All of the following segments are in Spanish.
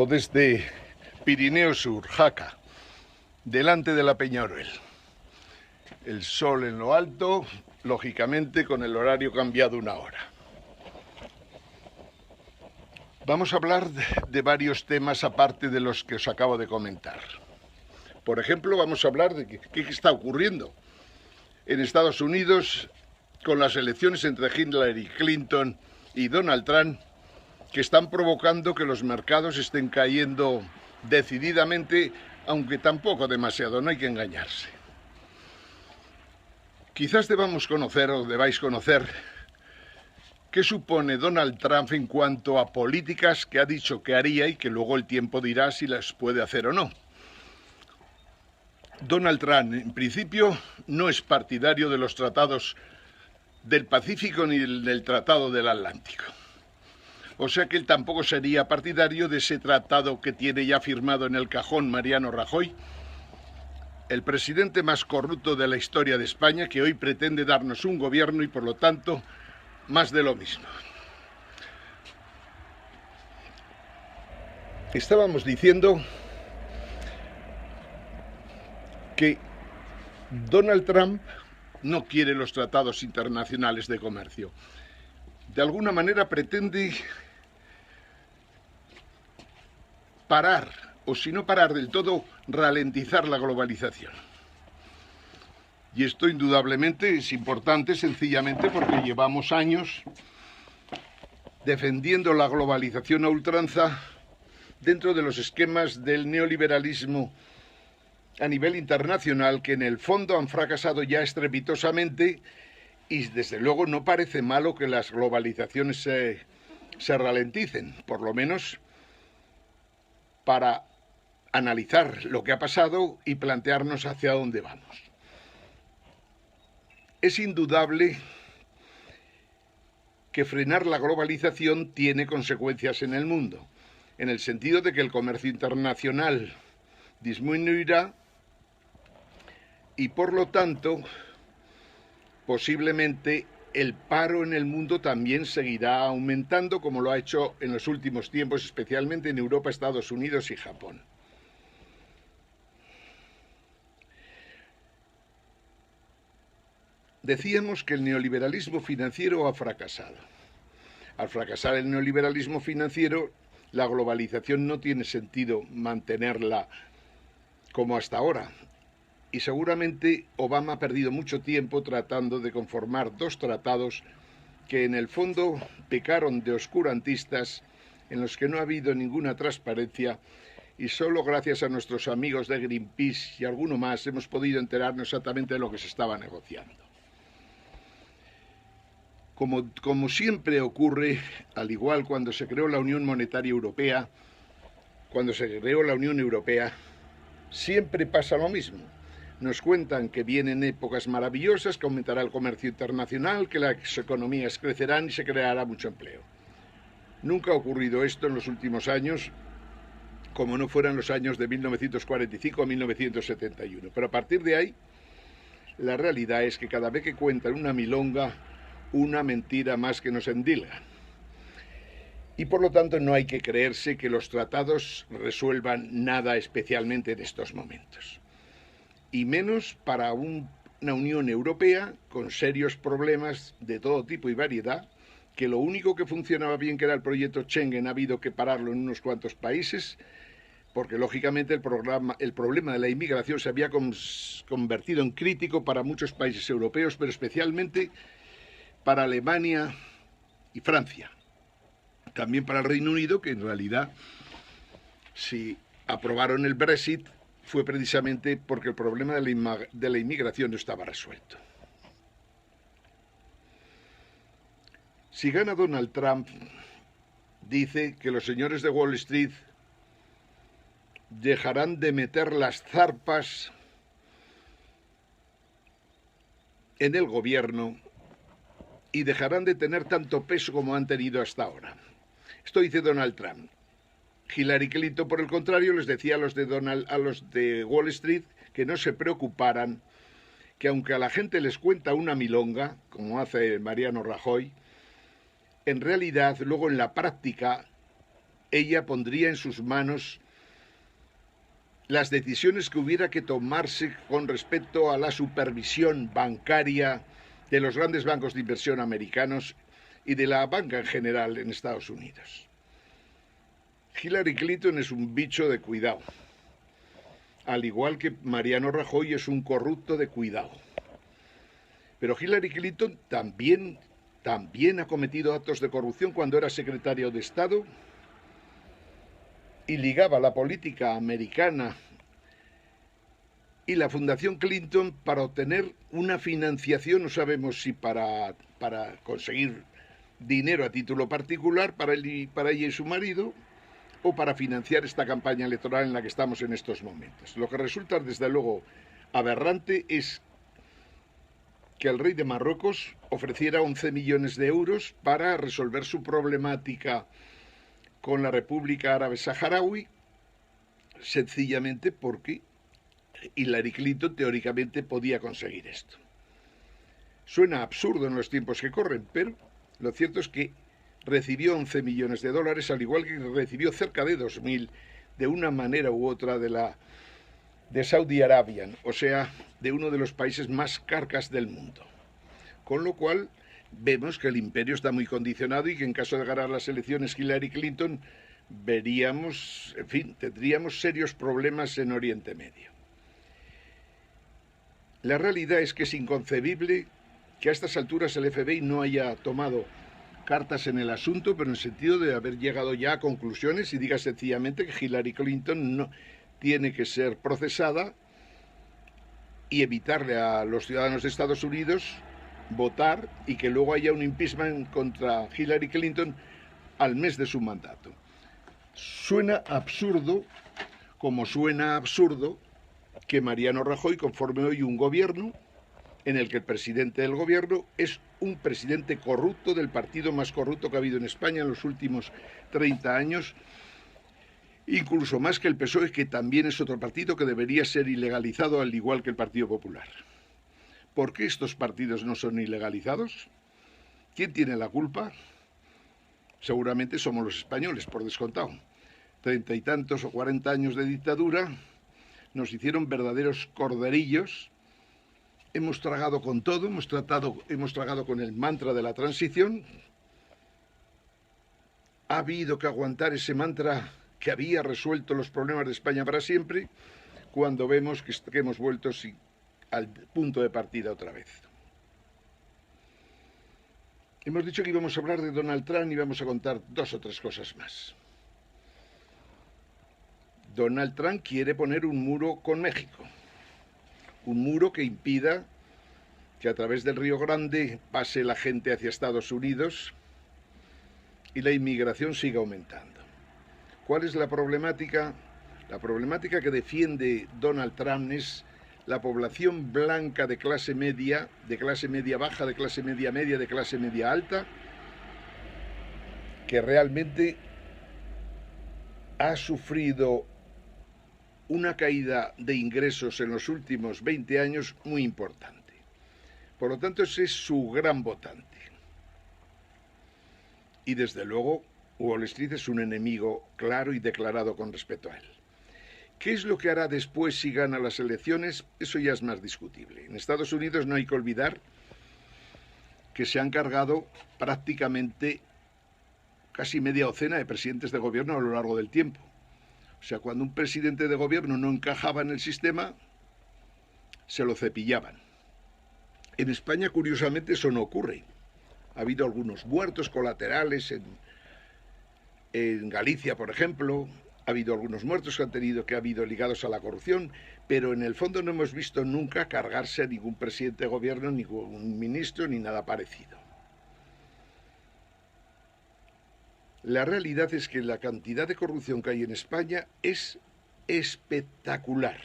Desde Pirineo Sur, Jaca, delante de la Peñaruel. El sol en lo alto, lógicamente con el horario cambiado una hora. Vamos a hablar de varios temas aparte de los que os acabo de comentar. Por ejemplo, vamos a hablar de qué está ocurriendo en Estados Unidos con las elecciones entre Hillary Clinton y Donald Trump, que están provocando que los mercados estén cayendo decididamente, aunque tampoco demasiado, no hay que engañarse. Quizás debamos conocer o debáis conocer qué supone Donald Trump en cuanto a políticas que ha dicho que haría y que luego el tiempo dirá si las puede hacer o no. Donald Trump, en principio, no es partidario de los tratados del Pacífico ni del Tratado del Atlántico. O sea que él tampoco sería partidario de ese tratado que tiene ya firmado en el cajón Mariano Rajoy, el presidente más corrupto de la historia de España, que hoy pretende darnos un gobierno y por lo tanto más de lo mismo. Estábamos diciendo que Donald Trump no quiere los tratados internacionales de comercio. De alguna manera pretende parar, o si no parar del todo, ralentizar la globalización. Y esto indudablemente es importante sencillamente porque llevamos años defendiendo la globalización a ultranza dentro de los esquemas del neoliberalismo a nivel internacional, que en el fondo han fracasado ya estrepitosamente, y desde luego no parece malo que las globalizaciones se ralenticen, por lo menos para analizar lo que ha pasado y plantearnos hacia dónde vamos. Es indudable que frenar la globalización tiene consecuencias en el mundo, en el sentido de que el comercio internacional disminuirá y por lo tanto posiblemente el paro en el mundo también seguirá aumentando, como lo ha hecho en los últimos tiempos, especialmente en Europa, Estados Unidos y Japón. Decíamos que el neoliberalismo financiero ha fracasado. Al fracasar el neoliberalismo financiero, la globalización no tiene sentido mantenerla como hasta ahora. Y seguramente Obama ha perdido mucho tiempo tratando de conformar dos tratados que en el fondo pecaron de oscurantistas, en los que no ha habido ninguna transparencia, y solo gracias a nuestros amigos de Greenpeace y alguno más hemos podido enterarnos exactamente de lo que se estaba negociando. Como siempre ocurre, al igual cuando se creó la Unión Monetaria Europea, cuando se creó la Unión Europea, siempre pasa lo mismo. Nos cuentan que vienen épocas maravillosas, que aumentará el comercio internacional, que las economías crecerán y se creará mucho empleo. Nunca ha ocurrido esto en los últimos años, como no fueran los años de 1945 a 1971. Pero a partir de ahí, la realidad es que cada vez que cuentan una milonga, una mentira más que nos endilga. Y por lo tanto no hay que creerse que los tratados resuelvan nada especialmente en estos momentos. Y menos para una Unión Europea con serios problemas de todo tipo y variedad, que lo único que funcionaba bien, que era el proyecto Schengen, ha habido que pararlo en unos cuantos países, porque lógicamente el problema de la inmigración se había convertido en crítico para muchos países europeos, pero especialmente para Alemania y Francia. También para el Reino Unido, que en realidad, si aprobaron el Brexit, fue precisamente porque el problema de la inmigración no estaba resuelto. Si gana Donald Trump, dice que los señores de Wall Street dejarán de meter las zarpas en el gobierno y dejarán de tener tanto peso como han tenido hasta ahora. Esto dice Donald Trump. Hillary Clinton, por el contrario, les decía a los de Wall Street que no se preocuparan, que aunque a la gente les cuenta una milonga, como hace Mariano Rajoy, en realidad luego en la práctica ella pondría en sus manos las decisiones que hubiera que tomarse con respecto a la supervisión bancaria de los grandes bancos de inversión americanos y de la banca en general en Estados Unidos. Hillary Clinton es un bicho de cuidado, al igual que Mariano Rajoy es un corrupto de cuidado. Pero Hillary Clinton también ha cometido actos de corrupción cuando era secretario de Estado y ligaba la política americana y la Fundación Clinton para obtener una financiación, no sabemos si para conseguir dinero a título particular para ella y su marido, o para financiar esta campaña electoral en la que estamos en estos momentos. Lo que resulta, desde luego, aberrante es que el rey de Marruecos ofreciera 11 millones de euros para resolver su problemática con la República Árabe Saharaui, sencillamente porque Hillary Clinton teóricamente podía conseguir esto. Suena absurdo en los tiempos que corren, pero lo cierto es que recibió 11 millones de dólares, al igual que recibió cerca de 2.000 de una manera u otra de Saudi Arabia, o sea, de uno de los países más carcas del mundo. Con lo cual vemos que el imperio está muy condicionado y que en caso de ganar las elecciones Hillary Clinton veríamos, en fin, tendríamos serios problemas en Oriente Medio. La realidad es que es inconcebible que a estas alturas el FBI no haya tomado cartas en el asunto, pero en el sentido de haber llegado ya a conclusiones y diga sencillamente que Hillary Clinton no tiene que ser procesada y evitarle a los ciudadanos de Estados Unidos votar y que luego haya un impeachment contra Hillary Clinton al mes de su mandato. Suena absurdo, como suena absurdo que Mariano Rajoy conforme hoy un gobierno en el que el presidente del gobierno es un presidente corrupto del partido más corrupto que ha habido en España en los últimos 30 años, incluso más que el PSOE, que también es otro partido que debería ser ilegalizado al igual que el Partido Popular. ¿Por qué estos partidos no son ilegalizados? ¿Quién tiene la culpa? Seguramente somos los españoles, por descontado. 30 y tantos o 40 años de dictadura nos hicieron verdaderos corderillos. Hemos tragado con todo, hemos tragado con el mantra de la transición. Ha habido que aguantar ese mantra que había resuelto los problemas de España para siempre, cuando vemos que hemos vuelto al punto de partida otra vez. Hemos dicho que íbamos a hablar de Donald Trump y vamos a contar 2 o 3 cosas más. Donald Trump quiere poner un muro con México. Un muro que impida que a través del Río Grande pase la gente hacia Estados Unidos y la inmigración siga aumentando. ¿Cuál es la problemática? La problemática que defiende Donald Trump es la población blanca de clase media baja, de clase media media, de clase media alta, que realmente ha sufrido una caída de ingresos en los últimos 20 años muy importante. Por lo tanto, ese es su gran votante. Y desde luego, Wall Street es un enemigo claro y declarado con respecto a él. ¿Qué es lo que hará después si gana las elecciones? Eso ya es más discutible. En Estados Unidos no hay que olvidar que se han cargado prácticamente casi media docena de presidentes de gobierno a lo largo del tiempo. O sea, cuando un presidente de gobierno no encajaba en el sistema, se lo cepillaban. En España, curiosamente, eso no ocurre. Ha habido algunos muertos colaterales en Galicia, por ejemplo. Ha habido algunos muertos que ha habido ligados a la corrupción, pero en el fondo no hemos visto nunca cargarse a ningún presidente de gobierno, ningún ministro, ni nada parecido. La realidad es que la cantidad de corrupción que hay en España es espectacular.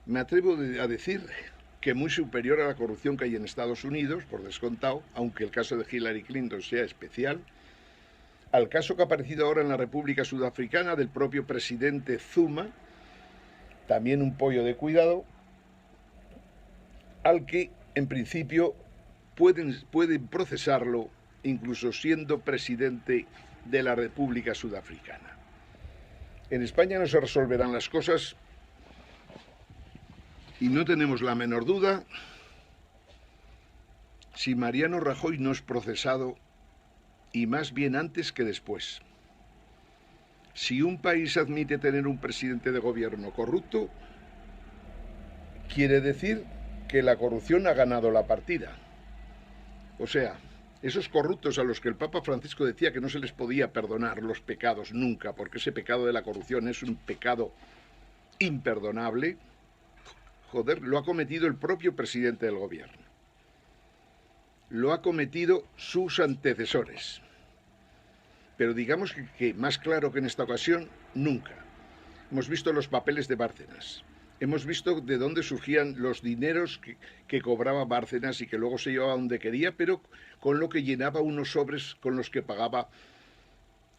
Me atrevo a decir que muy superior a la corrupción que hay en Estados Unidos, por descontado, aunque el caso de Hillary Clinton sea especial, al caso que ha aparecido ahora en la República Sudafricana del propio presidente Zuma, también un pollo de cuidado, al que en principio pueden procesarlo incluso siendo presidente de la República Sudafricana. En España no se resolverán las cosas y no tenemos la menor duda si Mariano Rajoy no es procesado, y más bien antes que después. Si un país admite tener un presidente de gobierno corrupto, quiere decir que la corrupción ha ganado la partida. O sea, esos corruptos a los que el Papa Francisco decía que no se les podía perdonar los pecados nunca, porque ese pecado de la corrupción es un pecado imperdonable, joder, lo ha cometido el propio presidente del gobierno. Lo ha cometido sus antecesores. Pero digamos que más claro que en esta ocasión, nunca. Hemos visto los papeles de Bárcenas. Hemos visto de dónde surgían los dineros que cobraba Bárcenas y que luego se llevaba donde quería, pero con lo que llenaba unos sobres con los que pagaba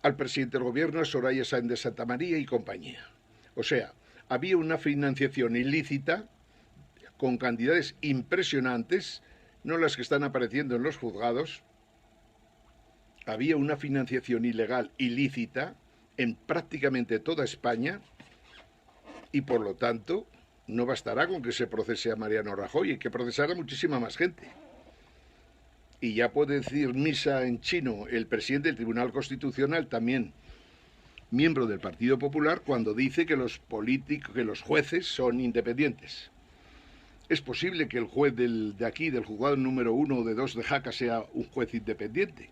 al presidente del gobierno, a Soraya Sáenz de Santamaría y compañía. O sea, había una financiación ilícita con cantidades impresionantes, no las que están apareciendo en los juzgados. Había una financiación ilegal ilícita en prácticamente toda España y por lo tanto no bastará con que se procese a Mariano Rajoy, hay que procesar a muchísima más gente. Y ya puede decir misa en chino el presidente del Tribunal Constitucional, también miembro del Partido Popular, cuando dice que los jueces son independientes. Es posible que el juez de aquí, del juzgado número 1 o de 2 de Jaca, sea un juez independiente.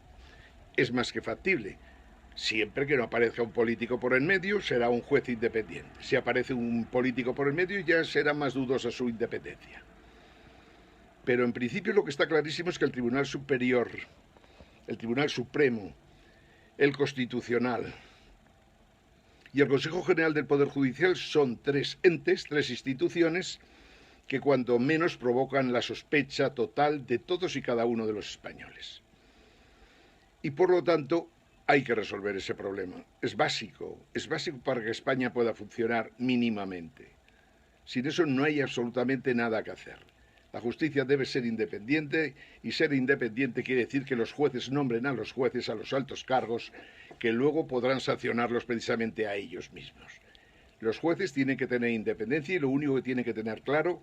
Es más que factible. Siempre que no aparezca un político por el medio, será un juez independiente. Si aparece un político por el medio, ya será más dudosa su independencia. Pero en principio lo que está clarísimo es que el Tribunal Superior, el Tribunal Supremo, el Constitucional y el Consejo General del Poder Judicial son tres entes, tres instituciones que cuando menos provocan la sospecha total de todos y cada uno de los españoles. Y por lo tanto hay que resolver ese problema. Es básico para que España pueda funcionar mínimamente. Sin eso no hay absolutamente nada que hacer. La justicia debe ser independiente y ser independiente quiere decir que los jueces nombren a los jueces a los altos cargos que luego podrán sancionarlos precisamente a ellos mismos. Los jueces tienen que tener independencia y lo único que tienen que tener claro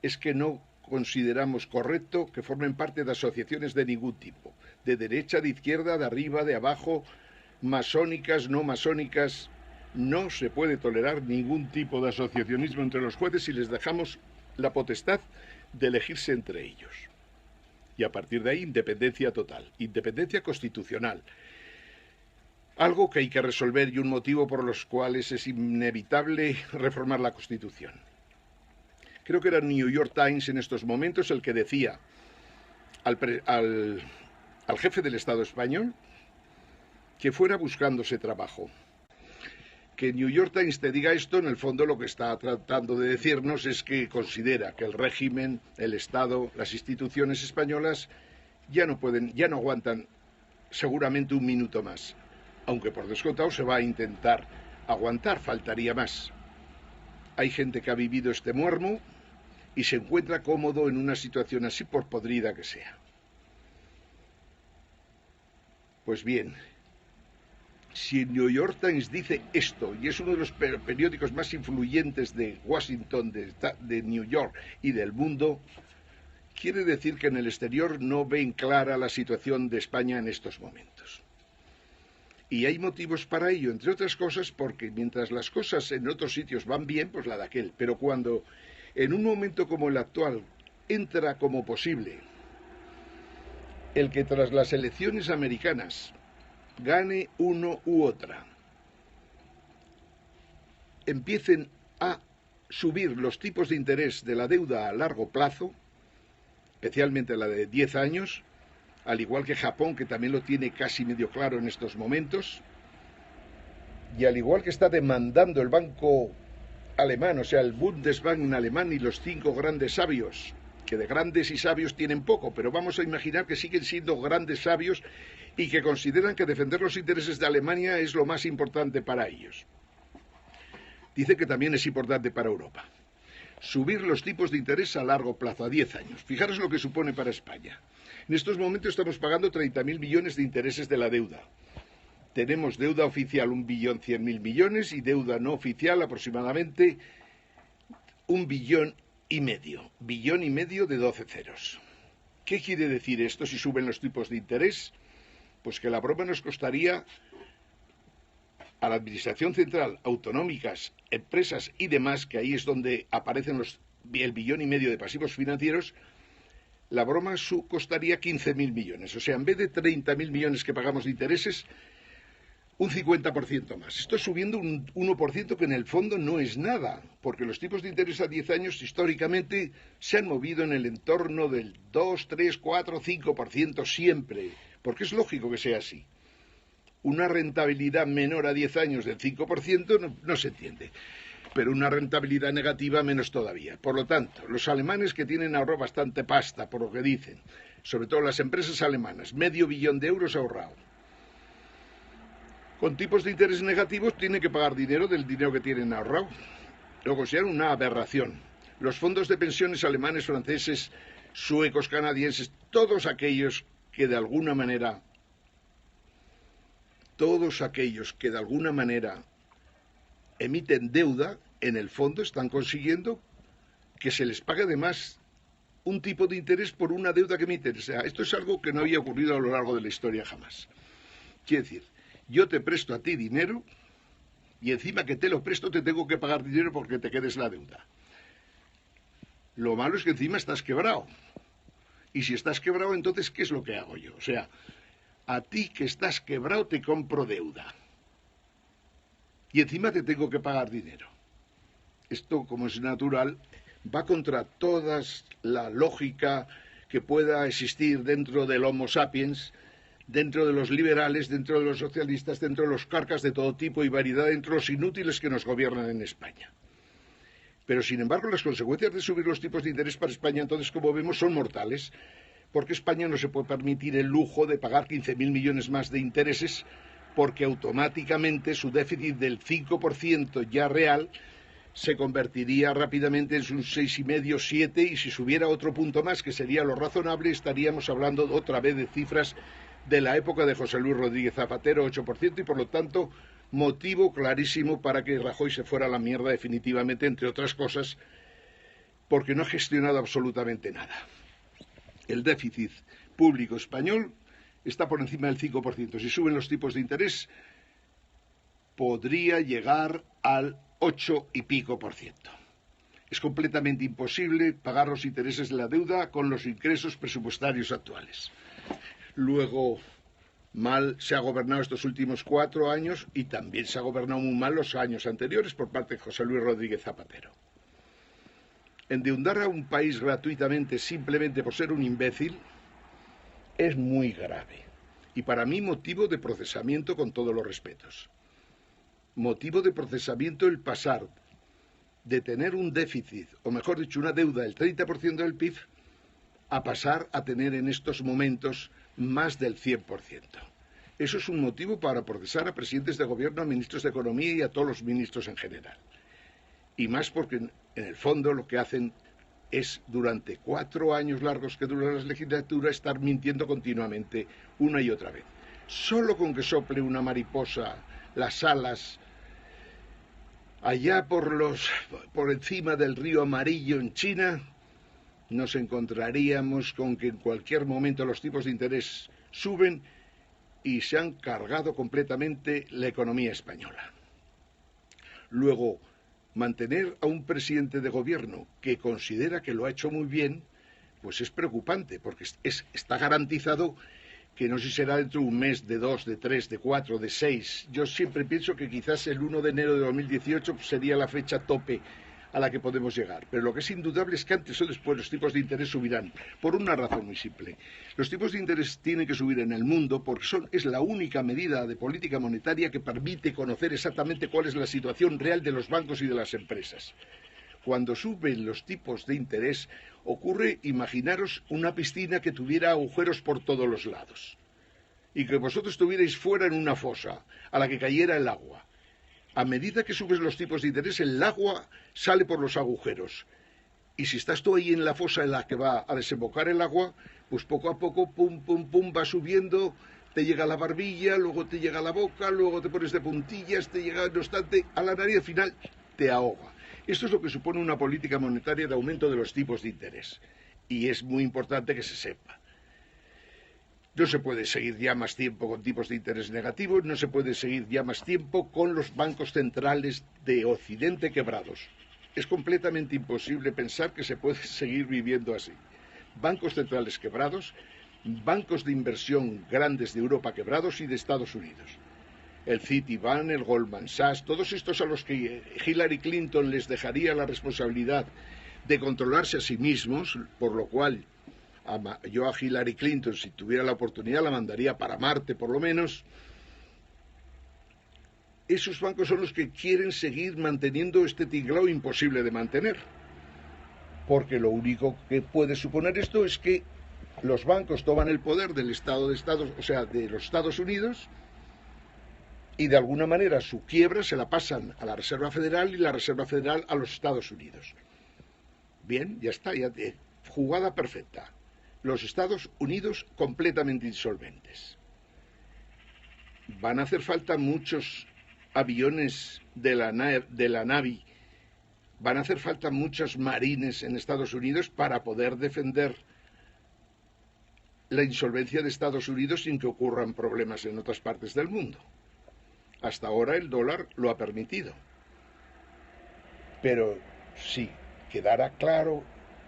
es que no consideramos correcto que formen parte de asociaciones de ningún tipo, de derecha, de izquierda, de arriba, de abajo, masónicas, no masónicas. No se puede tolerar ningún tipo de asociacionismo entre los jueces si les dejamos la potestad de elegirse entre ellos. Y a partir de ahí, independencia total, independencia constitucional. Algo que hay que resolver y un motivo por los cuales es inevitable reformar la Constitución. Creo que era el New York Times en estos momentos el que decía al jefe del Estado español que fuera buscándose trabajo. Que New York Times te diga esto, en el fondo lo que está tratando de decirnos es que considera que el régimen, el Estado, las instituciones españolas ya no aguantan seguramente un minuto más. Aunque por descontado se va a intentar aguantar, faltaría más. Hay gente que ha vivido este muermo y se encuentra cómodo en una situación así por podrida que sea. Pues bien, si el New York Times dice esto, y es uno de los periódicos más influyentes de Washington, de New York y del mundo, quiere decir que en el exterior no ven clara la situación de España en estos momentos. Y hay motivos para ello, entre otras cosas, porque mientras las cosas en otros sitios van bien, pues la de aquel. Pero cuando en un momento como el actual entra como posible el que tras las elecciones americanas gane uno u otra, empiecen a subir los tipos de interés de la deuda a largo plazo, especialmente la de 10 años, al igual que Japón, que también lo tiene casi medio claro en estos momentos, y al igual que está demandando el banco alemán, o sea, el Bundesbank en alemán y los 5 grandes sabios, que de grandes y sabios tienen poco, pero vamos a imaginar que siguen siendo grandes sabios y que consideran que defender los intereses de Alemania es lo más importante para ellos. Dice que también es importante para Europa. Subir los tipos de interés a largo plazo, a 10 años. Fijaros lo que supone para España. En estos momentos estamos pagando 30.000 millones de intereses de la deuda. tenemos deuda oficial 1.100.000 millones y deuda no oficial aproximadamente 1,5 billón de 12 ceros. ¿Qué quiere decir esto si suben los tipos de interés? Pues que la broma nos costaría a la Administración Central, autonómicas, empresas y demás, que ahí es donde aparecen el 1,5 billón de pasivos financieros, la broma costaría 15.000 millones. O sea, en vez de 30.000 millones que pagamos de intereses, un 50% más. Esto es subiendo un 1% que en el fondo no es nada, porque los tipos de interés a 10 años históricamente se han movido en el entorno del 2, 3, 4, 5% siempre, porque es lógico que sea así. Una rentabilidad menor a 10 años del 5% no se entiende, pero una rentabilidad negativa menos todavía. Por lo tanto, los alemanes, que tienen ahorrado bastante pasta, por lo que dicen, sobre todo las empresas alemanas, $500 millones ahorrado, con tipos de interés negativos tienen que pagar dinero del dinero que tienen ahorrado. Lo consideran una aberración. Los fondos de pensiones alemanes, franceses, suecos, canadienses, todos aquellos que de alguna manera emiten deuda, en el fondo están consiguiendo que se les pague además un tipo de interés por una deuda que emiten. O sea, esto es algo que no había ocurrido a lo largo de la historia jamás. Quiere decir, yo te presto a ti dinero y encima que te lo presto te tengo que pagar dinero porque te quedes la deuda. Lo malo es que encima estás quebrado. Y si estás quebrado, entonces, ¿qué es lo que hago yo? O sea, a ti que estás quebrado te compro deuda. Y encima te tengo que pagar dinero. Esto, como es natural, va contra toda la lógica que pueda existir dentro del Homo sapiens, dentro de los liberales, dentro de los socialistas, dentro de los carcas de todo tipo y variedad, dentro de los inútiles que nos gobiernan en España. Pero, sin embargo, las consecuencias de subir los tipos de interés para España, entonces, como vemos, son mortales, porque España no se puede permitir el lujo de pagar 15.000 millones más de intereses, porque automáticamente su déficit del 5% ya real se convertiría rápidamente en un 6,5, 7, y si subiera otro punto más, que sería lo razonable, estaríamos hablando otra vez de cifras de la época de José Luis Rodríguez Zapatero, 8%, y por lo tanto, motivo clarísimo para que Rajoy se fuera a la mierda definitivamente, entre otras cosas, porque no ha gestionado absolutamente nada. El déficit público español está por encima del 5%. Si suben los tipos de interés, podría llegar al 8 y pico por ciento. Es completamente imposible pagar los intereses de la deuda con los ingresos presupuestarios actuales. Luego, mal se ha gobernado estos últimos 4 años y también se ha gobernado muy mal los años anteriores por parte de José Luis Rodríguez Zapatero. Endeudar a un país gratuitamente simplemente por ser un imbécil es muy grave y para mí motivo de procesamiento con todos los respetos. Motivo de procesamiento el pasar de tener un déficit, o mejor dicho, una deuda del 30% del PIB, a pasar a tener en estos momentos más del 100%. Eso es un motivo para procesar a presidentes de gobierno, a ministros de Economía y a todos los ministros en general. Y más porque, en el fondo, lo que hacen es, durante 4 años largos que dura la legislatura, estar mintiendo continuamente una y otra vez. Solo con que sople una mariposa las alas allá por encima del río Amarillo en China, nos encontraríamos con que en cualquier momento los tipos de interés suben y se han cargado completamente la economía española. Luego, mantener a un presidente de gobierno que considera que lo ha hecho muy bien, pues es preocupante, porque está garantizado que no sé si será dentro de un mes, de 2, de 3, de 4, de 6. Yo siempre pienso que quizás el 1 de enero de 2018 sería la fecha tope a la que podemos llegar. Pero lo que es indudable es que antes o después los tipos de interés subirán, por una razón muy simple. Los tipos de interés tienen que subir en el mundo porque es la única medida de política monetaria que permite conocer exactamente cuál es la situación real de los bancos y de las empresas. Cuando suben los tipos de interés, ocurre, imaginaros, una piscina que tuviera agujeros por todos los lados y que vosotros estuvierais fuera en una fosa a la que cayera el agua. A medida que subes los tipos de interés, el agua sale por los agujeros. Y si estás tú ahí en la fosa en la que va a desembocar el agua, pues poco a poco, pum, pum, pum, va subiendo te llega a la barbilla, luego te llega a la boca, luego te pones de puntillas, te llega, no obstante, a la nariz, al final te ahoga. Esto es lo que supone una política monetaria de aumento de los tipos de interés. Y es muy importante que se sepa. No se puede seguir ya más tiempo con tipos de interés negativos, no se puede seguir ya más tiempo con los bancos centrales de Occidente quebrados. Es completamente imposible pensar que se puede seguir viviendo así. Bancos centrales quebrados, bancos de inversión grandes de Europa quebrados y de Estados Unidos. El Citibank, el Goldman Sachs, todos estos a los que Hillary Clinton les dejaría la responsabilidad de controlarse a sí mismos, por lo cual yo a Hillary Clinton, si tuviera la oportunidad, la mandaría para Marte por lo menos. Esos bancos son los que quieren seguir manteniendo este tinglao imposible de mantener. Porque lo único que puede suponer esto es que los bancos toman el poder del Estado de Estados, o sea, de los Estados Unidos, y de alguna manera su quiebra se la pasan a la Reserva Federal y la Reserva Federal a los Estados Unidos. Bien, ya está, jugada perfecta. Los Estados Unidos completamente insolventes. Van a hacer falta muchos aviones de la Navy, van a hacer falta muchos marines en Estados Unidos para poder defender la insolvencia de Estados Unidos sin que ocurran problemas en otras partes del mundo. Hasta ahora el dólar lo ha permitido. Pero si quedara claro,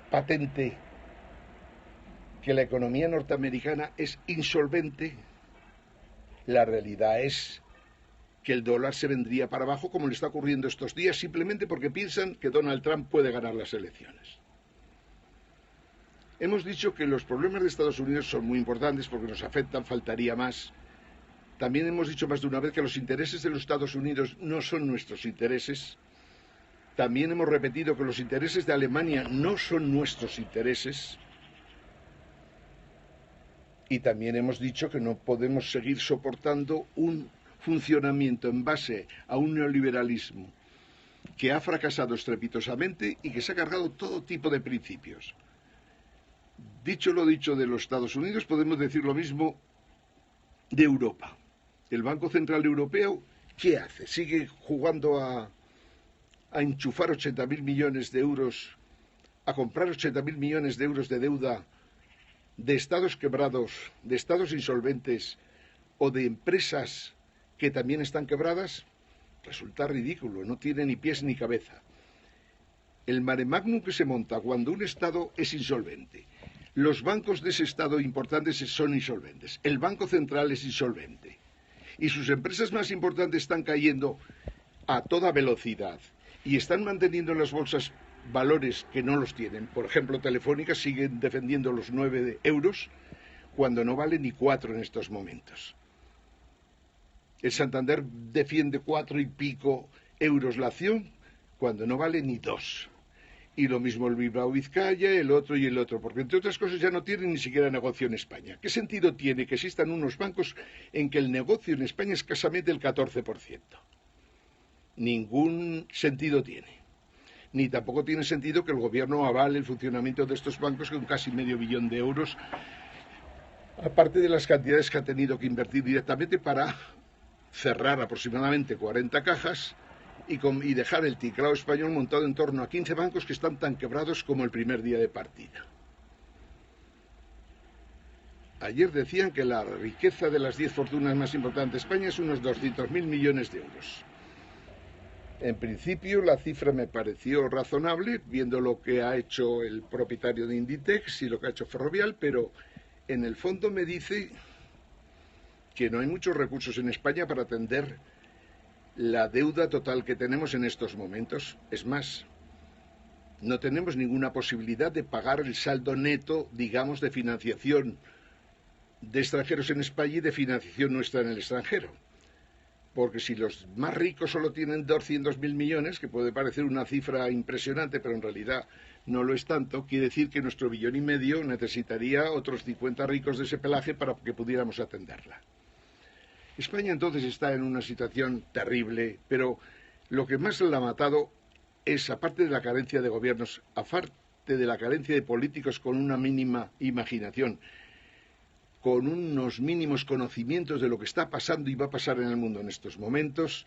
patente, que la economía norteamericana es insolvente, la realidad es que el dólar se vendría para abajo, como le está ocurriendo estos días, simplemente porque piensan que Donald Trump puede ganar las elecciones. Hemos dicho que los problemas de Estados Unidos son muy importantes porque nos afectan, faltaría más. También hemos dicho más de una vez que los intereses de los Estados Unidos no son nuestros intereses. También hemos repetido que los intereses de Alemania no son nuestros intereses. Y también hemos dicho que no podemos seguir soportando un funcionamiento en base a un neoliberalismo que ha fracasado estrepitosamente y que se ha cargado todo tipo de principios. Dicho lo dicho de los Estados Unidos, podemos decir lo mismo de Europa. El Banco Central Europeo, ¿qué hace? Sigue jugando a enchufar 80.000 millones de euros, a comprar 80.000 millones de euros de deuda de estados quebrados, de estados insolventes o de empresas que también están quebradas. Resulta ridículo, no tiene ni pies ni cabeza. El mare magnum que se monta cuando un estado es insolvente, los bancos de ese estado importantes son insolventes, el Banco Central es insolvente y sus empresas más importantes están cayendo a toda velocidad y están manteniendo en las bolsas valores que no los tienen. Por ejemplo, Telefónica sigue defendiendo los 9 euros cuando no vale ni 4 en estos momentos. El Santander defiende 4 y pico euros la acción cuando no vale ni 2. Y lo mismo el Bilbao Vizcaya, el otro y el otro, porque entre otras cosas ya no tienen ni siquiera negocio en España. ¿Qué sentido tiene que existan unos bancos en que el negocio en España es escasamente el 14%? Ningún sentido tiene. Ni tampoco tiene sentido que el gobierno avale el funcionamiento de estos bancos con casi medio billón de euros, aparte de las cantidades que ha tenido que invertir directamente para cerrar aproximadamente 40 cajas y dejar el tinglao español montado en torno a 15 bancos que están tan quebrados como el primer día de partida. Ayer decían que la riqueza de las 10 fortunas más importantes de España es unos 200.000 millones de euros. En principio la cifra me pareció razonable, viendo lo que ha hecho el propietario de Inditex y lo que ha hecho Ferrovial, pero en el fondo me dice que no hay muchos recursos en España para atender la deuda total que tenemos en estos momentos. Es más, no tenemos ninguna posibilidad de pagar el saldo neto, digamos, de financiación de extranjeros en España y de financiación nuestra en el extranjero. Porque si los más ricos solo tienen 200.000 millones, que puede parecer una cifra impresionante, pero en realidad no lo es tanto, quiere decir que nuestro 1,5 billones necesitaría otros 50 ricos de ese pelaje para que pudiéramos atenderla. España entonces está en una situación terrible, pero lo que más la ha matado es, aparte de la carencia de gobiernos, aparte de la carencia de políticos con una mínima imaginación, con unos mínimos conocimientos de lo que está pasando y va a pasar en el mundo en estos momentos,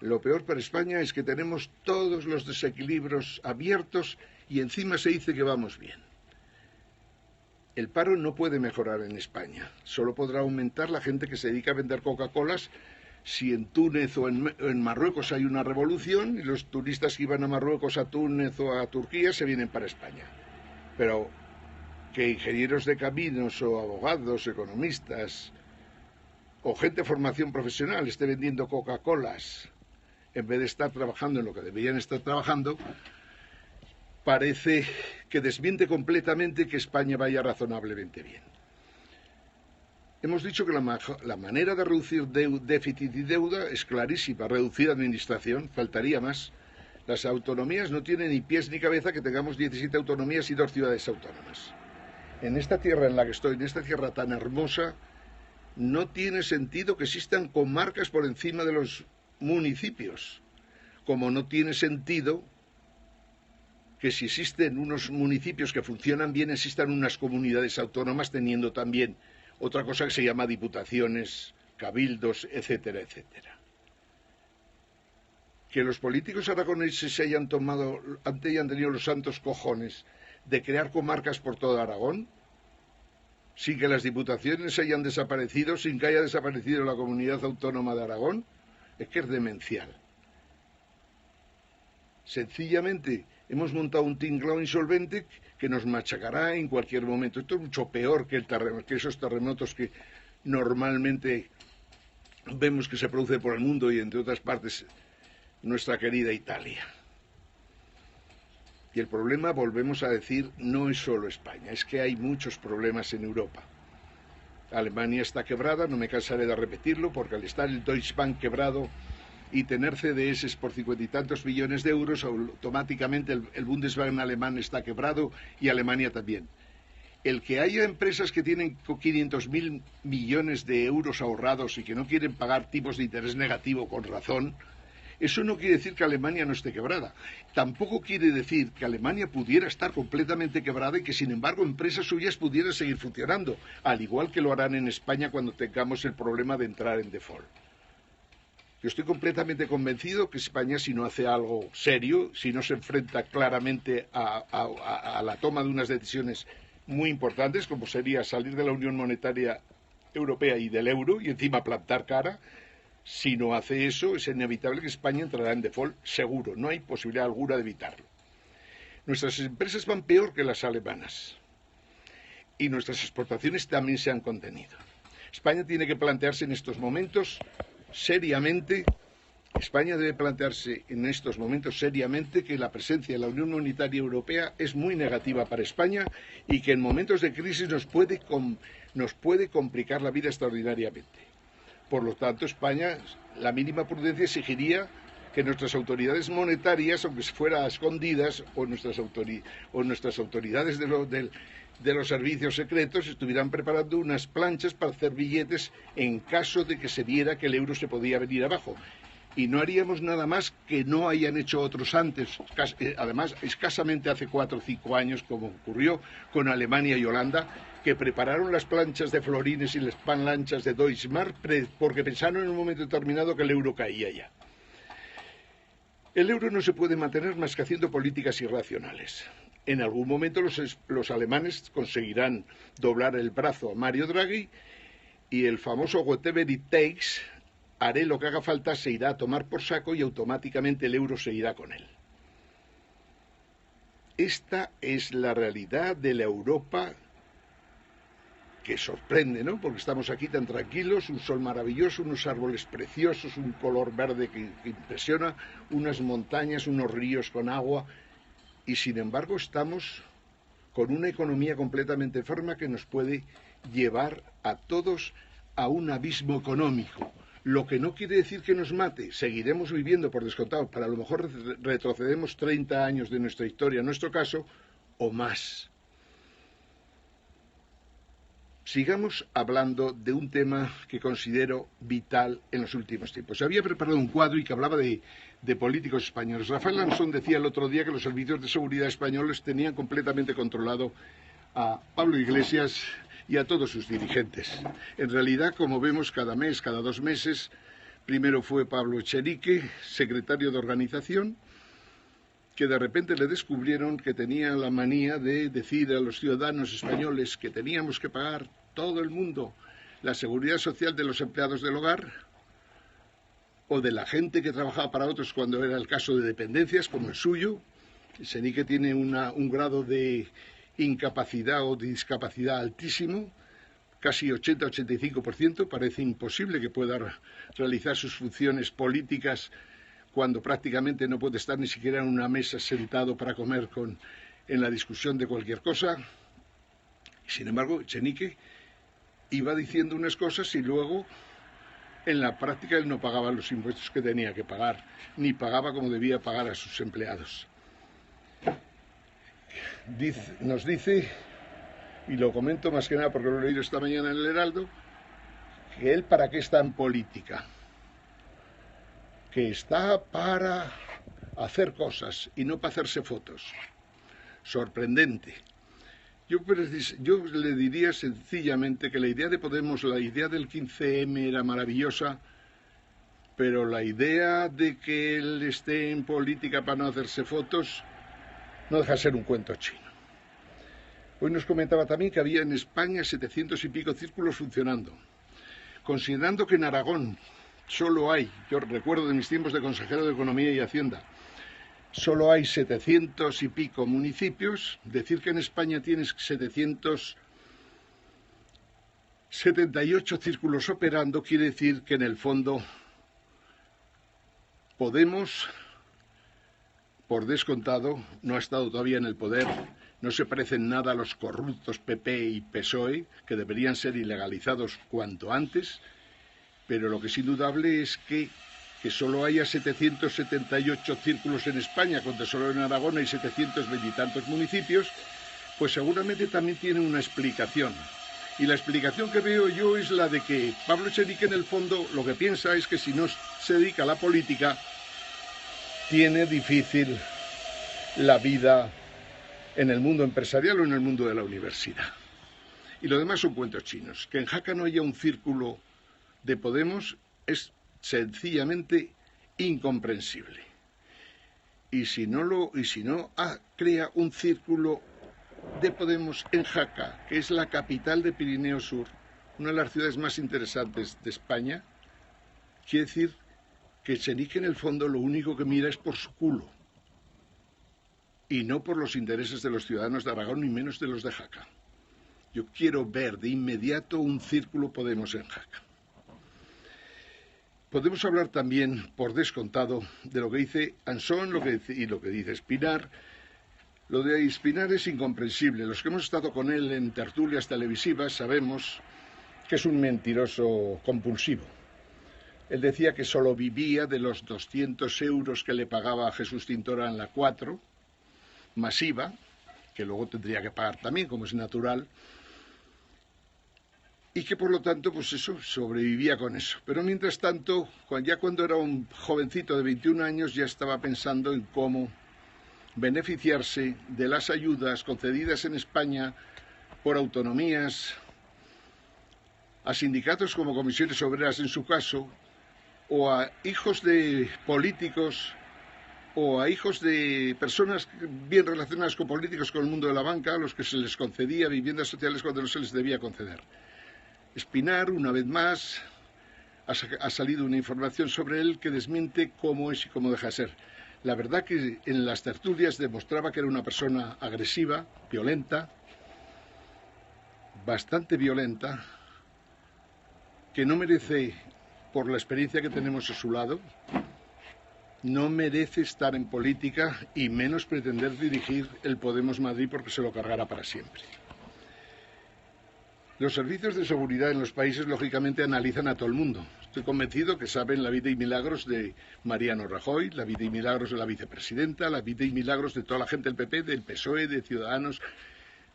lo peor para España es que tenemos todos los desequilibrios abiertos y encima se dice que vamos bien. El paro no puede mejorar en España, solo podrá aumentar la gente que se dedica a vender Coca-Colas si en Túnez o en Marruecos hay una revolución y los turistas que iban a Marruecos, a Túnez o a Turquía se vienen para España. Pero que ingenieros de caminos o abogados, economistas o gente de formación profesional esté vendiendo Coca-Colas en vez de estar trabajando en lo que deberían estar trabajando, parece que desmiente completamente que España vaya razonablemente bien. Hemos dicho que la manera de reducir déficit y deuda es clarísima, reducir administración, faltaría más. Las autonomías no tienen ni pies ni cabeza que tengamos 17 autonomías y 2 ciudades autónomas. En esta tierra en la que estoy, en esta tierra tan hermosa, no tiene sentido que existan comarcas por encima de los municipios, como no tiene sentido que si existen unos municipios que funcionan bien, existan unas comunidades autónomas teniendo también otra cosa que se llama diputaciones, cabildos, etcétera, etcétera. Que los políticos aragoneses hayan tenido los santos cojones de crear comarcas por todo Aragón, sin que las diputaciones hayan desaparecido, sin que haya desaparecido la comunidad autónoma de Aragón, es que es demencial. Sencillamente hemos montado un tinglao insolvente que nos machacará en cualquier momento. Esto es mucho peor que esos terremotos que normalmente vemos que se producen por el mundo y entre otras partes nuestra querida Italia. Y el problema, volvemos a decir, no es solo España, es que hay muchos problemas en Europa. Alemania está quebrada, no me cansaré de repetirlo, porque al estar el Deutsche Bank quebrado y tener CDS por 50 y tantos billones de euros, automáticamente el Bundesbank alemán está quebrado y Alemania también. El que haya empresas que tienen 500.000 millones de euros ahorrados y que no quieren pagar tipos de interés negativo con razón, eso no quiere decir que Alemania no esté quebrada. Tampoco quiere decir que Alemania pudiera estar completamente quebrada y que, sin embargo, empresas suyas pudieran seguir funcionando, al igual que lo harán en España cuando tengamos el problema de entrar en default. Yo estoy completamente convencido que España, si no hace algo serio, si no se enfrenta claramente a la toma de unas decisiones muy importantes, como sería salir de la Unión Monetaria Europea y del euro, y encima plantar cara, si no hace eso, es inevitable que España entrará en default seguro. No hay posibilidad alguna de evitarlo. Nuestras empresas van peor que las alemanas. Y nuestras exportaciones también se han contenido. España tiene que plantearse en estos momentos seriamente, España debe plantearse en estos momentos seriamente que la presencia de la Unión Monetaria Europea es muy negativa para España y que en momentos de crisis nos puede complicar la vida extraordinariamente. Por lo tanto, España, la mínima prudencia exigiría que nuestras autoridades monetarias, aunque fuera a escondidas, o nuestras autoridades de los servicios secretos, estuvieran preparando unas planchas para hacer billetes en caso de que se viera que el euro se podía venir abajo. Y no haríamos nada más que no hayan hecho otros antes, además escasamente hace 4 o 5 años, como ocurrió con Alemania y Holanda, que prepararon las planchas de florines y las planchas de Deutsche Mark porque pensaron en un momento determinado que el euro caía ya. El euro no se puede mantener más que haciendo políticas irracionales. En algún momento los alemanes conseguirán doblar el brazo a Mario Draghi y el famoso whatever it takes, haré lo que haga falta, se irá a tomar por saco y automáticamente el euro se irá con él. Esta es la realidad de la Europa que sorprende, ¿no? Porque estamos aquí tan tranquilos, un sol maravilloso, unos árboles preciosos, un color verde que impresiona, unas montañas, unos ríos con agua, y sin embargo estamos con una economía completamente enferma que nos puede llevar a todos a un abismo económico. Lo que no quiere decir que nos mate, seguiremos viviendo por descontado, para a lo mejor retrocedemos 30 años de nuestra historia, en nuestro caso, o más. Sigamos hablando de un tema que considero vital en los últimos tiempos. Había preparado un cuadro y que hablaba de políticos españoles. Rafael Lansón decía el otro día que los servicios de seguridad españoles tenían completamente controlado a Pablo Iglesias y a todos sus dirigentes. En realidad, como vemos, cada mes, cada 2 meses, primero fue Pablo Echenique, secretario de organización, que de repente le descubrieron que tenía la manía de decir a los ciudadanos españoles que teníamos que pagar todo el mundo la seguridad social de los empleados del hogar o de la gente que trabajaba para otros cuando era el caso de dependencias como el suyo. Echenique tiene un grado de incapacidad o de discapacidad altísimo, casi 80-85%, parece imposible que pueda realizar sus funciones políticas cuando prácticamente no puede estar ni siquiera en una mesa sentado para comer en la discusión de cualquier cosa. Sin embargo, Echenique iba diciendo unas cosas y luego en la práctica él no pagaba los impuestos que tenía que pagar, ni pagaba como debía pagar a sus empleados. Nos dice, y lo comento más que nada porque lo he leído esta mañana en el Heraldo, que él para qué está en política, que está para hacer cosas y no para hacerse fotos. Sorprendente. Yo le diría sencillamente que la idea de Podemos, la idea del 15M era maravillosa, pero la idea de que él esté en política para no hacerse fotos no deja de ser un cuento chino. Hoy nos comentaba también que había en España 700 y pico círculos funcionando. Considerando que en Aragón solo hay, yo recuerdo de mis tiempos de consejero de Economía y Hacienda, solo hay 700 y pico municipios, decir que en España tienes 778 círculos operando quiere decir que en el fondo Podemos, por descontado, no ha estado todavía en el poder, no se parecen nada a los corruptos PP y PSOE, que deberían ser ilegalizados cuanto antes, pero lo que es indudable es que solo haya 778 círculos en España, cuando solo en Aragón hay 720 y tantos municipios, pues seguramente también tiene una explicación. Y la explicación que veo yo es la de que Pablo Echenique en el fondo lo que piensa es que si no se dedica a la política, tiene difícil la vida en el mundo empresarial o en el mundo de la universidad. Y lo demás son cuentos chinos. Que en Jaca no haya un círculo de Podemos es sencillamente incomprensible. Y si no crea un círculo de Podemos en Jaca, que es la capital de Pirineo Sur, una de las ciudades más interesantes de España, quiere decir que Echenique en el fondo lo único que mira es por su culo y no por los intereses de los ciudadanos de Aragón ni menos de los de Jaca. Yo quiero ver de inmediato un círculo Podemos en Jaca. Podemos hablar también, por descontado, de lo que dice Ansón y lo que dice Espinar. Lo de Espinar es incomprensible. Los que hemos estado con él en tertulias televisivas sabemos que es un mentiroso compulsivo. Él decía que solo vivía de los 200 euros que le pagaba a Jesús Tintora en la 4, masiva, que luego tendría que pagar también, como es natural, y que por lo tanto, pues eso, sobrevivía con eso. Pero mientras tanto, ya cuando era un jovencito de 21 años, ya estaba pensando en cómo beneficiarse de las ayudas concedidas en España por autonomías a sindicatos como Comisiones Obreras en su caso, o a hijos de políticos o a hijos de personas bien relacionadas con políticos, con el mundo de la banca, a los que se les concedía viviendas sociales cuando no se les debía conceder. Espinar, una vez más, ha salido una información sobre él que desmiente cómo es y cómo deja de ser. La verdad que en las tertulias demostraba que era una persona agresiva, violenta, bastante violenta, que no merece, por la experiencia que tenemos a su lado, no merece estar en política y menos pretender dirigir el Podemos Madrid porque se lo cargará para siempre. Los servicios de seguridad en los países, lógicamente, analizan a todo el mundo. Estoy convencido que saben la vida y milagros de Mariano Rajoy, la vida y milagros de la vicepresidenta, la vida y milagros de toda la gente del PP, del PSOE, de Ciudadanos,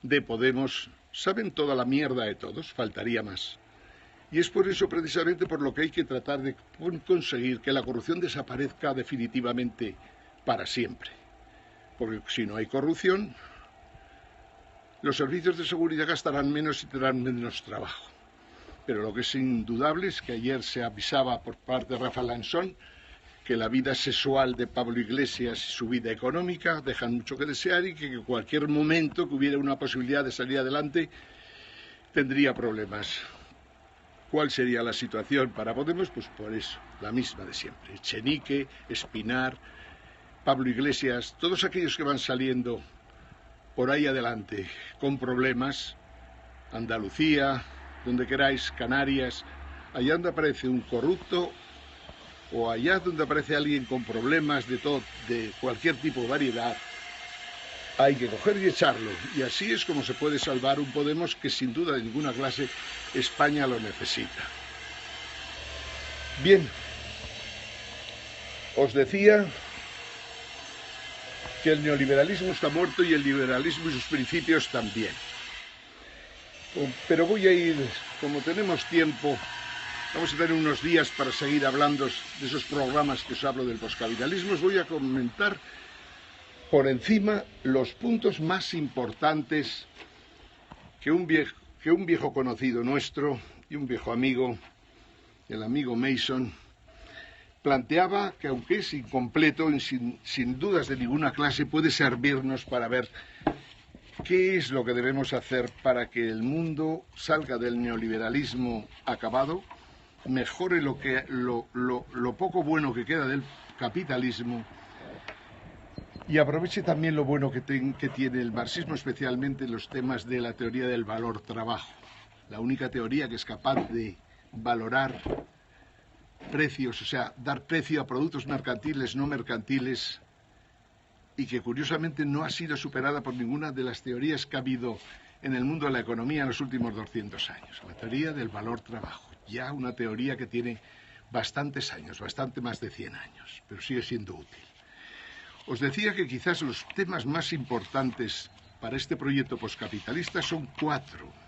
de Podemos. Saben toda la mierda de todos, faltaría más. Y es por eso precisamente por lo que hay que tratar de conseguir que la corrupción desaparezca definitivamente para siempre. Porque si no hay corrupción, Los servicios de seguridad gastarán menos y tendrán menos trabajo. Pero lo que es indudable es que ayer se avisaba por parte de Rafa Lansón que la vida sexual de Pablo Iglesias y su vida económica dejan mucho que desear y que en cualquier momento que hubiera una posibilidad de salir adelante tendría problemas. ¿Cuál sería la situación para Podemos? Pues por eso, la misma de siempre. Echenique, Espinar, Pablo Iglesias, todos aquellos que van saliendo por ahí adelante con problemas, Andalucía, donde queráis, Canarias, allá donde aparece un corrupto o allá donde aparece alguien con problemas de cualquier tipo de variedad, hay que coger y echarlo. Y así es como se puede salvar un Podemos que sin duda de ninguna clase España lo necesita. Bien, os decía que el neoliberalismo está muerto y el liberalismo y sus principios también. Pero voy a ir, como tenemos tiempo, vamos a tener unos días para seguir hablando de esos programas que os hablo del poscapitalismo. Os voy a comentar por encima los puntos más importantes que un viejo conocido nuestro y un viejo amigo, el amigo Mason, planteaba que aunque es incompleto, sin dudas de ninguna clase, puede servirnos para ver qué es lo que debemos hacer para que el mundo salga del neoliberalismo acabado, mejore lo poco bueno que queda del capitalismo y aproveche también lo bueno que tiene el marxismo, especialmente en los temas de la teoría del valor trabajo, la única teoría que es capaz de valorar precios, o sea, dar precio a productos mercantiles, no mercantiles, y que curiosamente no ha sido superada por ninguna de las teorías que ha habido en el mundo de la economía en los últimos 200 años. La teoría del valor trabajo, ya una teoría que tiene bastantes años, bastante más de 100 años, pero sigue siendo útil. Os decía que quizás los temas más importantes para este proyecto poscapitalista son 4,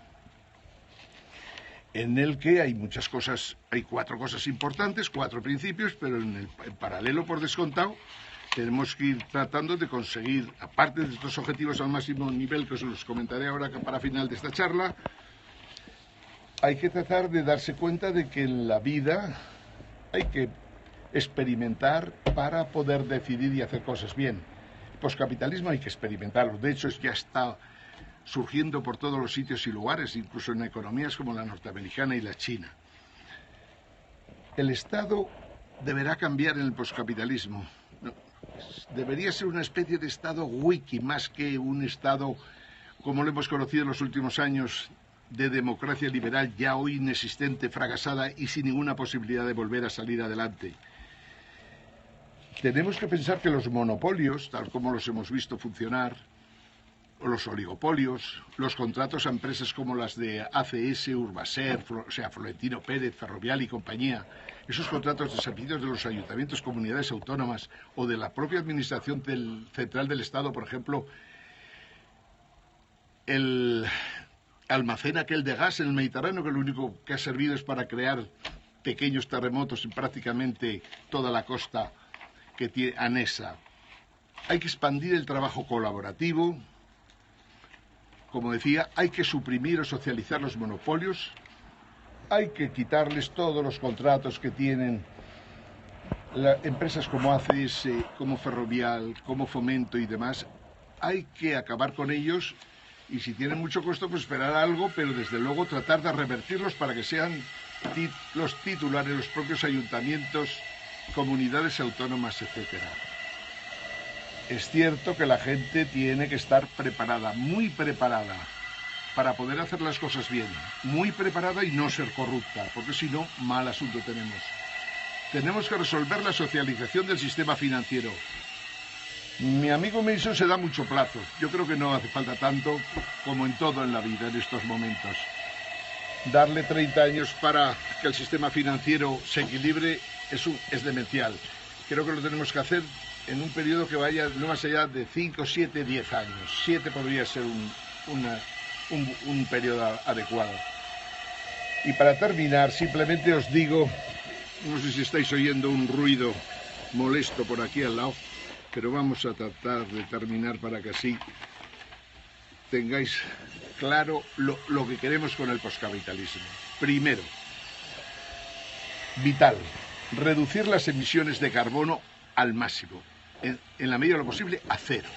en el que hay muchas cosas, hay 4 cosas importantes, 4 principios, pero en paralelo, por descontado, tenemos que ir tratando de conseguir, aparte de estos objetivos al máximo nivel, que os los comentaré ahora para final de esta charla, hay que tratar de darse cuenta de que en la vida hay que experimentar para poder decidir y hacer cosas bien. El poscapitalismo hay que experimentarlo, de hecho ya está surgiendo por todos los sitios y lugares, incluso en economías como la norteamericana y la china. El Estado deberá cambiar en el poscapitalismo. Debería ser una especie de Estado wiki, más que un Estado, como lo hemos conocido en los últimos años, de democracia liberal ya hoy inexistente, fracasada y sin ninguna posibilidad de volver a salir adelante. Tenemos que pensar que los monopolios, tal como los hemos visto funcionar, o los oligopolios, los contratos a empresas como las de ACS, Urbaser, o sea, Florentino Pérez, Ferrovial y compañía, esos contratos de servicios de los ayuntamientos, comunidades autónomas o de la propia administración central del Estado, por ejemplo, el almacén aquel de gas en el Mediterráneo, que lo único que ha servido es para crear pequeños terremotos en prácticamente toda la costa que tiene anesa. Hay que expandir el trabajo colaborativo. Como decía, hay que suprimir o socializar los monopolios, hay que quitarles todos los contratos que tienen empresas como ACS, como Ferrovial, como Fomento y demás. Hay que acabar con ellos y si tienen mucho costo, pues esperar algo, pero desde luego tratar de revertirlos para que sean los titulares, los propios ayuntamientos, comunidades autónomas, etcétera. Es cierto que la gente tiene que estar preparada, muy preparada, para poder hacer las cosas bien. Muy preparada y no ser corrupta, porque si no, mal asunto tenemos. Tenemos que resolver la socialización del sistema financiero. Mi amigo Mason se da mucho plazo. Yo creo que no hace falta tanto como en todo en la vida en estos momentos. Darle 30 años para que el sistema financiero se equilibre es demencial. Creo que lo tenemos que hacer en un periodo que vaya no más allá de 5, 7, 10 años. 7 podría ser un periodo adecuado. Y para terminar, simplemente os digo, no sé si estáis oyendo un ruido molesto por aquí al lado, pero vamos a tratar de terminar para que así tengáis claro lo que queremos con el poscapitalismo. Primero, vital, reducir las emisiones de carbono al máximo, en la medida de lo posible a cero.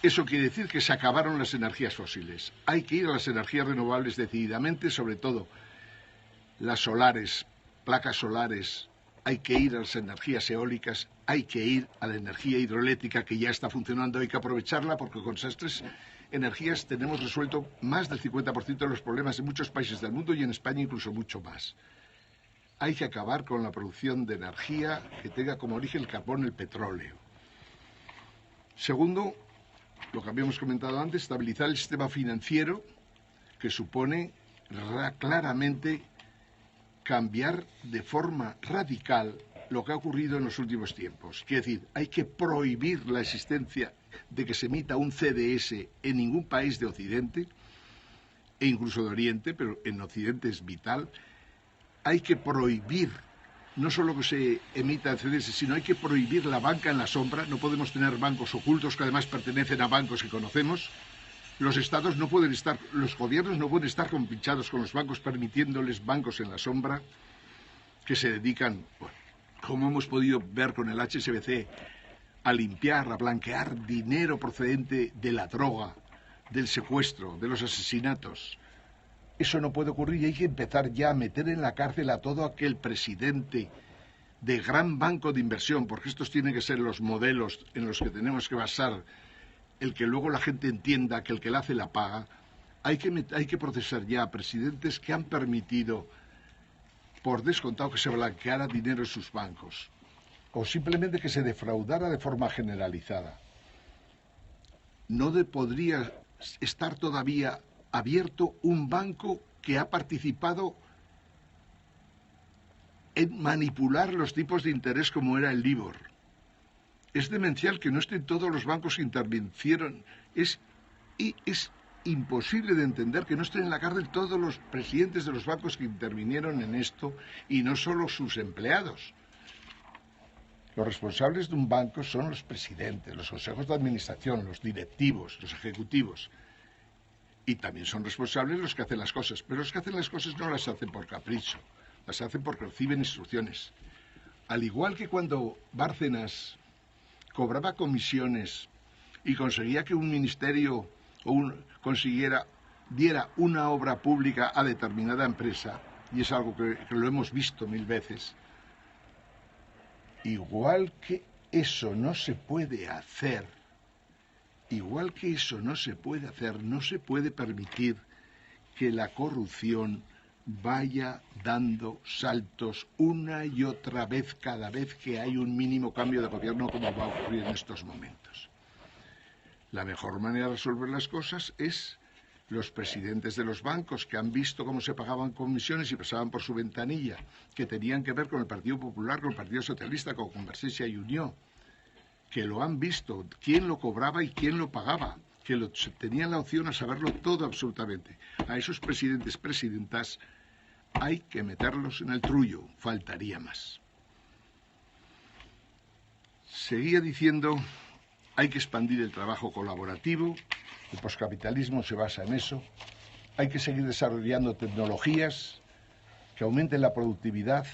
Eso quiere decir que se acabaron las energías fósiles. Hay que ir a las energías renovables decididamente, sobre todo las solares, placas solares, hay que ir a las energías eólicas, hay que ir a la energía hidroeléctrica que ya está funcionando, hay que aprovecharla porque con esas tres energías tenemos resuelto más del 50% de los problemas en muchos países del mundo y en España incluso mucho más. Hay que acabar con la producción de energía que tenga como origen el carbón, el petróleo. Segundo, lo que habíamos comentado antes, estabilizar el sistema financiero, que supone claramente cambiar de forma radical lo que ha ocurrido en los últimos tiempos. Quiere decir, hay que prohibir la existencia de que se emita un CDS en ningún país de Occidente, e incluso de Oriente, pero en Occidente es vital. Hay que prohibir no solo que se emita el CDS, sino hay que prohibir la banca en la sombra. No podemos tener bancos ocultos que además pertenecen a bancos que conocemos. Los estados no pueden estar, los gobiernos no pueden estar compinchados con los bancos, permitiéndoles bancos en la sombra que se dedican, bueno, como hemos podido ver con el HSBC, a limpiar, a blanquear dinero procedente de la droga, del secuestro, de los asesinatos. Eso no puede ocurrir y hay que empezar ya a meter en la cárcel a todo aquel presidente de gran banco de inversión, porque estos tienen que ser los modelos en los que tenemos que basar el que luego la gente entienda que el que la hace la paga. Hay que procesar ya a presidentes que han permitido, por descontado, que se blanqueara dinero en sus bancos, o simplemente que se defraudara de forma generalizada. No podría estar todavía abierto un banco que ha participado en manipular los tipos de interés como era el LIBOR. Es demencial que no estén todos los bancos que intervinieron. Es imposible de entender que no estén en la cárcel todos los presidentes de los bancos que intervinieron en esto y no solo sus empleados. Los responsables de un banco son los presidentes, los consejos de administración, los directivos, los ejecutivos. Y también son responsables los que hacen las cosas. Pero los que hacen las cosas no las hacen por capricho, las hacen porque reciben instrucciones. Al igual que cuando Bárcenas cobraba comisiones y conseguía que un ministerio diera una obra pública a determinada empresa, y es algo que lo hemos visto 1000 veces, igual que eso no se puede hacer, no se puede permitir que la corrupción vaya dando saltos una y otra vez cada vez que hay un mínimo cambio de gobierno, como va a ocurrir en estos momentos. La mejor manera de resolver las cosas es los presidentes de los bancos, que han visto cómo se pagaban comisiones y pasaban por su ventanilla, que tenían que ver con el Partido Popular, con el Partido Socialista, con Convergencia y Unió, que lo han visto, quién lo cobraba y quién lo pagaba, que tenían la opción a saberlo todo absolutamente. A esos presidentes, presidentas, hay que meterlos en el trullo, faltaría más. Seguía diciendo, hay que expandir el trabajo colaborativo, el poscapitalismo se basa en eso, hay que seguir desarrollando tecnologías que aumenten la productividad,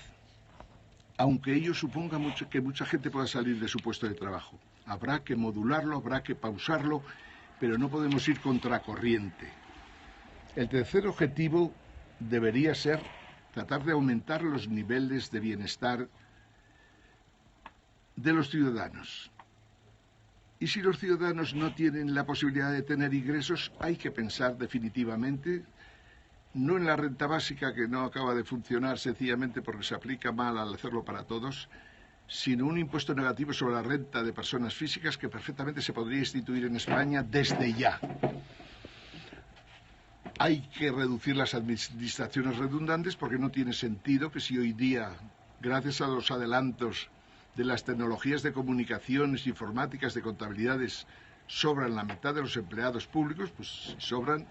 aunque ello suponga que mucha gente pueda salir de su puesto de trabajo. Habrá que modularlo, habrá que pausarlo, pero no podemos ir contracorriente. El tercer objetivo debería ser tratar de aumentar los niveles de bienestar de los ciudadanos. Y si los ciudadanos no tienen la posibilidad de tener ingresos, hay que pensar definitivamente no en la renta básica, que no acaba de funcionar sencillamente porque se aplica mal al hacerlo para todos, sino un impuesto negativo sobre la renta de personas físicas que perfectamente se podría instituir en España desde ya. Hay que reducir las administraciones redundantes porque no tiene sentido que si hoy día, gracias a los adelantos de las tecnologías de comunicaciones, informáticas, de contabilidades, sobran la mitad de los empleados públicos, pues sobran.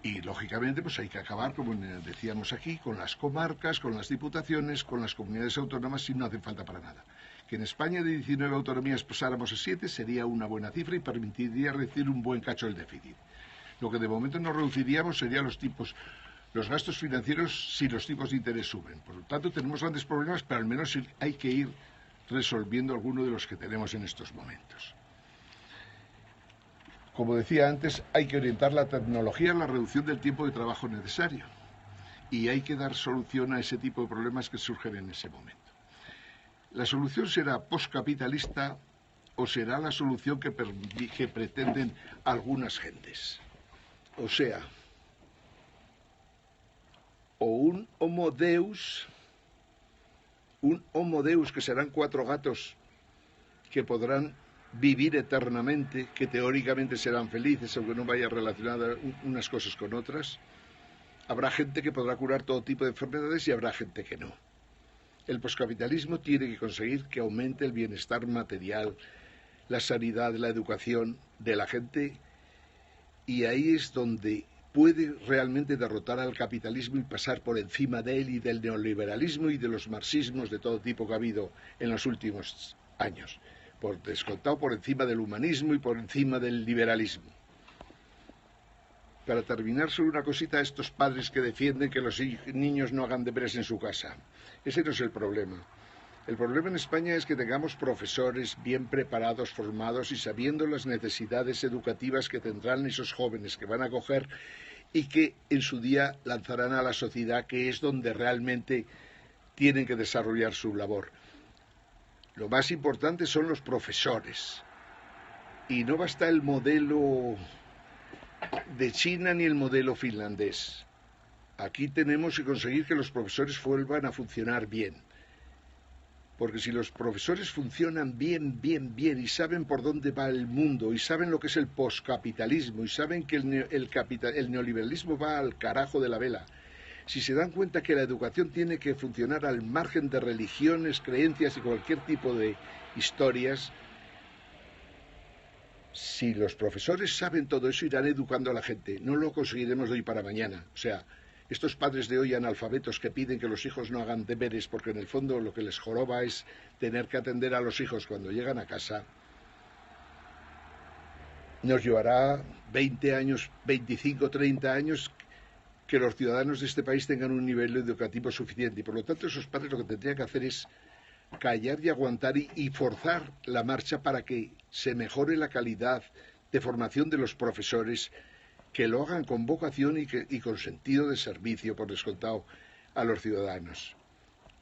Y, lógicamente, pues hay que acabar, como decíamos aquí, con las comarcas, con las diputaciones, con las comunidades autónomas, y no hace falta para nada. Que en España de 19 autonomías pasáramos a 7 sería una buena cifra y permitiría reducir un buen cacho del déficit. Lo que de momento no reduciríamos serían los gastos financieros si los tipos de interés suben. Por lo tanto, tenemos grandes problemas, pero al menos hay que ir resolviendo alguno de los que tenemos en estos momentos. Como decía antes, hay que orientar la tecnología a la reducción del tiempo de trabajo necesario y hay que dar solución a ese tipo de problemas que surgen en ese momento. ¿La solución será postcapitalista o será la solución que pretenden algunas gentes? O sea, o un homo deus que serán 4 gatos que podrán vivir eternamente, que teóricamente serán felices, aunque no vaya relacionada unas cosas con otras. Habrá gente que podrá curar todo tipo de enfermedades y habrá gente que no. El poscapitalismo tiene que conseguir que aumente el bienestar material, la sanidad, la educación de la gente, y ahí es donde puede realmente derrotar al capitalismo y pasar por encima de él y del neoliberalismo y de los marxismos de todo tipo que ha habido en los últimos años. Por descontado, por encima del humanismo y por encima del liberalismo. Para terminar, solo una cosita a estos padres que defienden que los niños no hagan deberes en su casa. Ese no es el problema. El problema en España es que tengamos profesores bien preparados, formados y sabiendo las necesidades educativas que tendrán esos jóvenes que van a coger y que en su día lanzarán a la sociedad, que es donde realmente tienen que desarrollar su labor. Lo más importante son los profesores. Y no basta el modelo de China ni el modelo finlandés. Aquí tenemos que conseguir que los profesores vuelvan a funcionar bien. Porque si los profesores funcionan bien y saben por dónde va el mundo y saben lo que es el poscapitalismo y saben que el neoliberalismo va al carajo de la vela, si se dan cuenta que la educación tiene que funcionar al margen de religiones, creencias y cualquier tipo de historias, si los profesores saben todo eso, irán educando a la gente. No lo conseguiremos de hoy para mañana. O sea, estos padres de hoy analfabetos que piden que los hijos no hagan deberes porque en el fondo lo que les joroba es tener que atender a los hijos cuando llegan a casa, nos llevará 20 años, 25, 30 años que los ciudadanos de este país tengan un nivel educativo suficiente. Y por lo tanto esos padres lo que tendrían que hacer es callar y aguantar y forzar la marcha para que se mejore la calidad de formación de los profesores, que lo hagan con vocación y con sentido de servicio, por descontado, a los ciudadanos.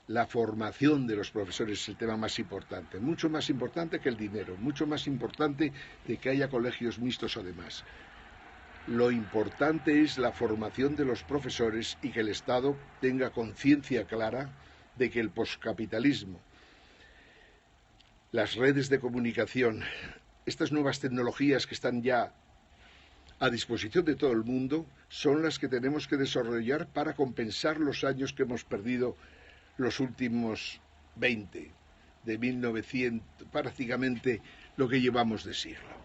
La formación de los profesores es el tema más importante, mucho más importante que el dinero, mucho más importante de que haya colegios mixtos o demás. Lo importante es la formación de los profesores y que el Estado tenga conciencia clara de que el poscapitalismo, las redes de comunicación, estas nuevas tecnologías que están ya a disposición de todo el mundo, son las que tenemos que desarrollar para compensar los años que hemos perdido los últimos 20, de 1900, prácticamente lo que llevamos de siglo.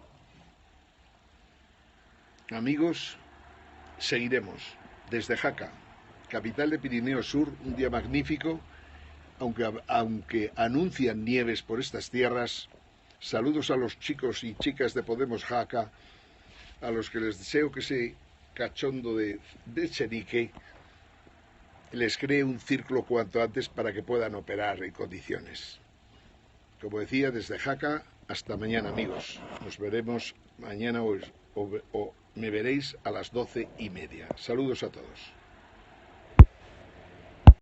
Amigos, seguiremos desde Jaca, capital de Pirineo Sur, un día magnífico, aunque anuncian nieves por estas tierras. Saludos a los chicos y chicas de Podemos Jaca, a los que les deseo que ese cachondo de Chenique les cree un círculo cuanto antes para que puedan operar en condiciones. Como decía, desde Jaca, hasta mañana, amigos. Nos veremos mañana o me veréis a las 12:30. Saludos a todos.